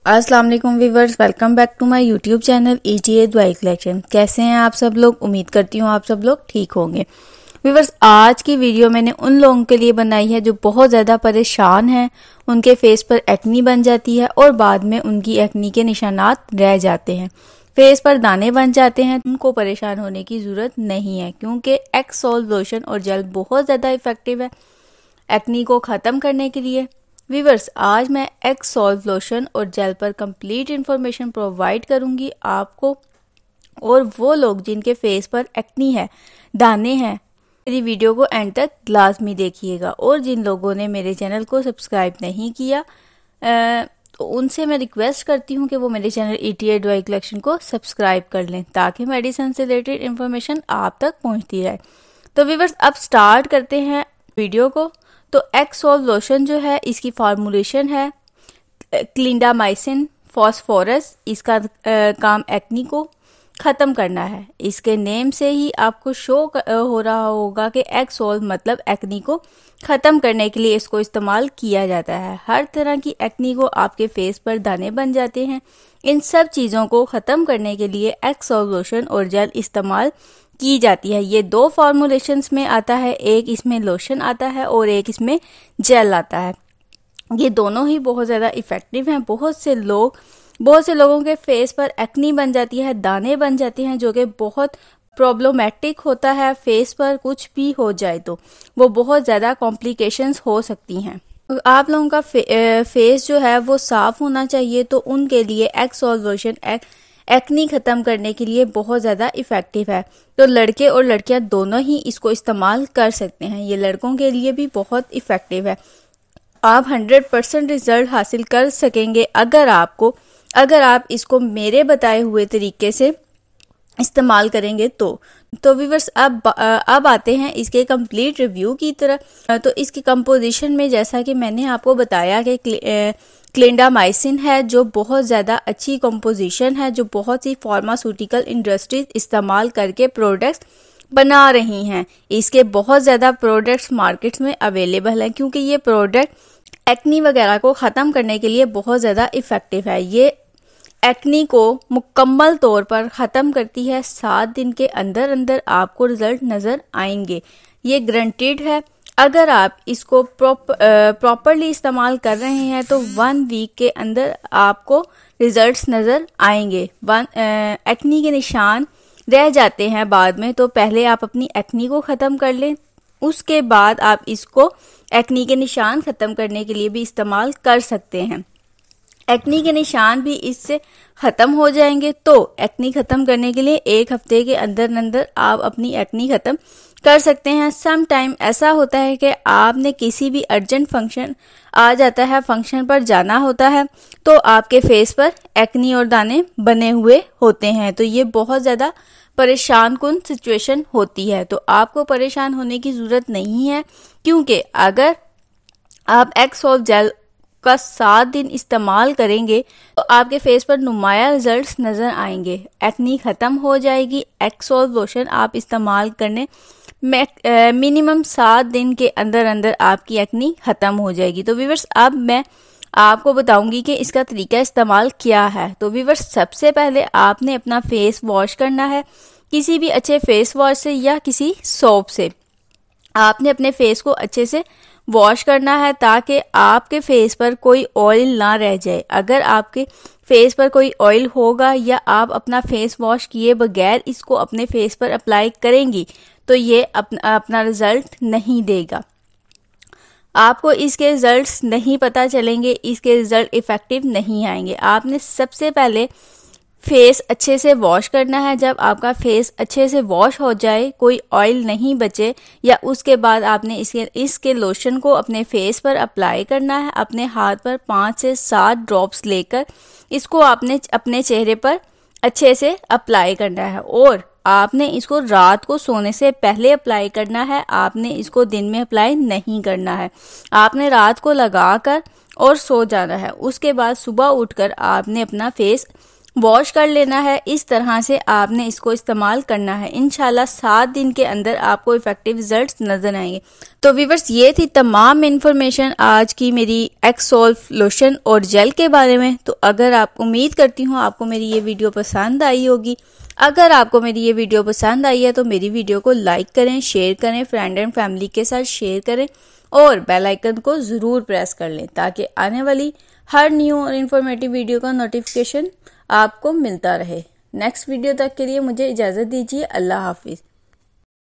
अस्सलाम वालेकुम viewers, welcome back to my YouTube channel ETA दुआई कलेक्शन। कैसे हैं आप सब लोग? उम्मीद करती हूँ आप सब लोग ठीक होंगे। व्यूअर्स, आज की वीडियो मैंने उन लोगों के लिए बनाई है जो बहुत ज़्यादा परेशान हैं, उनके फेस पर एक्नी बन जाती है और बाद में उनकी एक्नी के निशानात रह जाते हैं, फेस पर दाने बन जाते हैं। उनको परेशान होने की ज़रूरत नहीं है क्योंकि एक्स सॉल्व लोशन और जेल बहुत ज़्यादा इफेक्टिव है एक्नी को ख़त्म करने के लिए। व्यूअर्स, आज मैं एक्स सॉल्व लोशन और जेल पर कंप्लीट इन्फॉर्मेशन प्रोवाइड करूंगी आपको, और वो लोग जिनके फेस पर एक्नी है, दाने हैं, मेरी वीडियो को एंड तक लाजमी देखिएगा। और जिन लोगों ने मेरे चैनल को सब्सक्राइब नहीं किया तो उनसे मैं रिक्वेस्ट करती हूँ कि वो मेरे चैनल ETA दुआई कलेक्शन को सब्सक्राइब कर लें ताकि मेडिसिन से रिलेटेड इन्फॉर्मेशन आप तक पहुँचती रहे। तो व्यूअर्स, अब स्टार्ट करते हैं वीडियो को। तो एक्स सॉल्व लोशन जो है, इसकी फार्मूलेशन है क्लिंडामाइसिन फॉस्फोरस। इसका काम एक्नी को ख़त्म करना है। इसके नेम से ही आपको शो हो रहा होगा कि एक्स सॉल्व मतलब एक्नी को ख़त्म करने के लिए इसको इस्तेमाल किया जाता है। हर तरह की एक्नी को आपके फेस पर दाने बन जाते हैं, इन सब चीज़ों को ख़त्म करने के लिए एक्स सॉल्व लोशन और जेल इस्तेमाल की जाती है। ये दो फॉर्मुलेशंस में आता है, एक इसमें लोशन आता है और एक इसमें जेल आता है। ये दोनों ही बहुत ज़्यादा इफ़ेक्टिव हैं। बहुत से लोगों के फेस पर एक्नी बन जाती है, दाने बन जाते हैं, जो कि बहुत प्रॉब्लमेटिक होता है। फेस पर कुछ भी हो जाए तो वो बहुत ज़्यादा कॉम्प्लिकेशंस हो सकती हैं। आप लोगों का फेस जो है वो साफ होना चाहिए, तो उनके लिए एक्स सॉल्व लोशन एक्नी ख़त्म करने के लिए बहुत ज़्यादा इफ़ेक्टिव है। तो लड़के और लड़कियां दोनों ही इसको इस्तेमाल कर सकते हैं। ये लड़कों के लिए भी बहुत इफ़ेक्टिव है। आप 100% रिजल्ट हासिल कर सकेंगे अगर आप इसको मेरे बताए हुए तरीके से इस्तेमाल करेंगे तो व्यूअर्स, अब आते हैं इसके कंप्लीट रिव्यू की तरफ। तो इसकी कंपोजिशन में जैसा कि मैंने आपको बताया कि क्लिंडामाइसिन है, जो बहुत ज़्यादा अच्छी कंपोजिशन है, जो बहुत सी फार्मास्यूटिकल इंडस्ट्रीज इस्तेमाल करके प्रोडक्ट्स बना रही हैं। इसके बहुत ज़्यादा प्रोडक्ट्स मार्केट्स में अवेलेबल हैं क्योंकि ये प्रोडक्ट एक्नी वगैरह को ख़त्म करने के लिए बहुत ज़्यादा इफ़ेक्टिव है। ये एक्नी को मुकम्मल तौर पर ख़त्म करती है। 7 दिन के अंदर अंदर आपको रिजल्ट नज़र आएंगे, ये गारंटीड है। अगर आप इसको प्रॉपरली इस्तेमाल कर रहे हैं तो 1 वीक के अंदर आपको रिजल्ट्स नज़र आएंगे। एक्नी के निशान रह जाते हैं बाद में, तो पहले आप अपनी एक्नी को ख़त्म कर लें, उसके बाद आप इसको एक्नी के निशान ख़त्म करने के लिए भी इस्तेमाल कर सकते हैं। एक्नी के निशान भी इससे ख़त्म हो जाएंगे। तो एक्नी ख़त्म करने के लिए 1 हफ्ते के अंदर अंदर आप अपनी एक्नी ख़त्म कर सकते हैं। सम टाइम ऐसा होता है कि आपने किसी भी अर्जेंट फंक्शन आ जाता है, फंक्शन पर जाना होता है, तो आपके फेस पर एक्नी और दाने बने हुए होते हैं। तो ये बहुत ज़्यादा परेशान कुन सिचुएशन होती है। तो आपको परेशान होने की ज़रूरत नहीं है क्योंकि अगर आप एक्स सॉल्व जेल का 7 दिन इस्तेमाल करेंगे तो आपके फेस पर नुमाया रिजल्ट्स नज़र आएंगे, एक्नी ख़त्म हो जाएगी। एक्स सॉल्व लोशन आप इस्तेमाल करने मिनिमम 7 दिन के अंदर अंदर आपकी एक्नी ख़त्म हो जाएगी। तो व्यूअर्स, अब मैं आपको बताऊंगी कि इसका तरीका इस्तेमाल क्या है। तो व्यूअर्स, सबसे पहले आपने अपना फेस वॉश करना है किसी भी अच्छे फेस वॉश से या किसी सोप से। आपने अपने फेस को अच्छे से वॉश करना है ताकि आपके फेस पर कोई ऑयल ना रह जाए। अगर आपके फेस पर कोई ऑयल होगा या आप अपना फेस वॉश किए बगैर इसको अपने फेस पर अप्लाई करेंगी तो ये अपना रिजल्ट नहीं देगा। आपको इसके रिजल्ट्स नहीं पता चलेंगे, इसके रिजल्ट इफेक्टिव नहीं आएंगे। आपने सबसे पहले फेस अच्छे से वॉश करना है। जब आपका फेस अच्छे से वॉश हो जाए, कोई ऑयल नहीं बचे, या उसके बाद आपने इसके लोशन को अपने फेस पर अप्लाई करना है। अपने हाथ पर 5 से 7 ड्रॉप्स लेकर इसको आपने अपने चेहरे पर अच्छे से अप्लाई करना है और आपने इसको रात को सोने से पहले अप्लाई करना है। आपने इसको दिन में अप्लाई नहीं करना है। आपने रात को लगाकर और सो जाना है। उसके बाद सुबह उठकर आपने अपना फेस वॉश कर लेना है। इस तरह से आपने इसको इस्तेमाल करना है। इंशाल्लाह 7 दिन के अंदर आपको इफेक्टिव रिजल्ट्स नजर आएंगे। तो व्यूअर्स, ये थी तमाम इन्फॉर्मेशन आज की मेरी एक्सोल्व लोशन और जेल के बारे में। तो अगर आप, उम्मीद करती हूँ आपको मेरी ये वीडियो पसंद आई होगी। अगर आपको मेरी ये वीडियो पसंद आई है तो मेरी वीडियो को लाइक करें, शेयर करें, फ्रेंड एंड फैमिली के साथ शेयर करें और बेल आइकन को ज़रूर प्रेस कर लें ताकि आने वाली हर न्यू और इन्फॉर्मेटिव वीडियो का नोटिफिकेशन आपको मिलता रहे। नेक्स्ट वीडियो तक के लिए मुझे इजाज़त दीजिए। अल्लाह हाफिज़।